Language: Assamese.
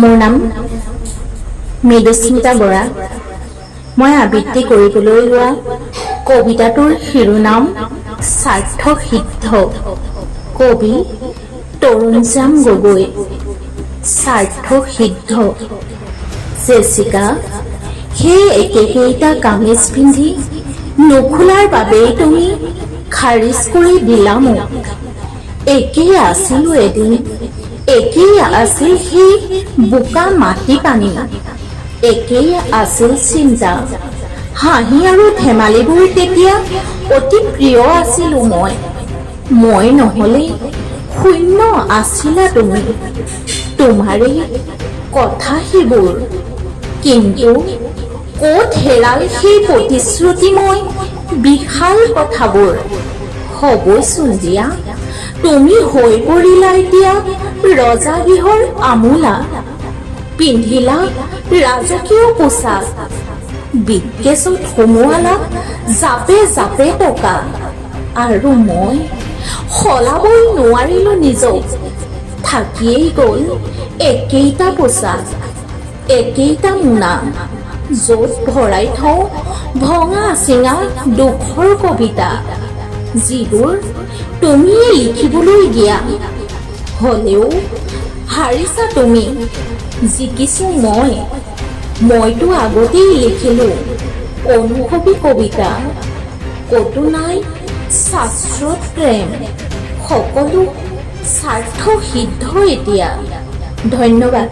মোৰ নাম মৃদুস্মিতা বৰা। মই আবৃত্তি কৰিবলৈ লোৱা কবিতাটোৰ শিৰোনাম সাৰ্থক সিদ্ধ। কবি তৰুণশ্যাম গগৈ। সাৰ্থক সিদ্ধ। জেচিকা, সেই একেকেইটা কামিজ পিন্ধি নুখোলাৰ বাবেই তুমি খাৰিজ কৰি দিলা মোক। একেই আছিলো এদিন, একেই আছিল সেই বোকা মাটি পানী, একেই আছিল চিন্তা, হাঁহি আৰু ধেমালিবোৰ তেতিয়া অতি প্ৰিয় আছিলো মই নহলে শূন্য আছিলা তুমি। তোমাৰেই কথা সেইবোৰ, কিন্তু ক'ত হেৰাল সেই প্ৰতিশ্ৰুতিময় বিশাল কথাবোৰ। হ'বইচোন দিয়া, তুমি হৈ পৰিলা এতিয়া ৰজাগৃহৰ আমোলা। পিন্ধিলা ৰাজকীয় পোছাক, বিকেছত সোমোৱালা জাপে জাপে টকা। আৰু মই সলাবই নোৱাৰিলো নিজক, থাকিয়েই গ'ল একেইটা পোছাক, একেইটা মোনা, য'ত ভৰাই থওঁ ভঙা চিঙা দুখৰ কবিতা, যিবোৰ তুমিয়ে লিখিবলৈ দিয়া। হ'লেও হাৰিছা তুমি, জিকিছো মইতো আগতেই লিখিলো অনুভৱী কবিতা। ক'তো নাই শাশ্বত প্ৰেম, সকলো স্বাৰ্থ সিদ্ধ এতিয়া। ধন্যবাদ।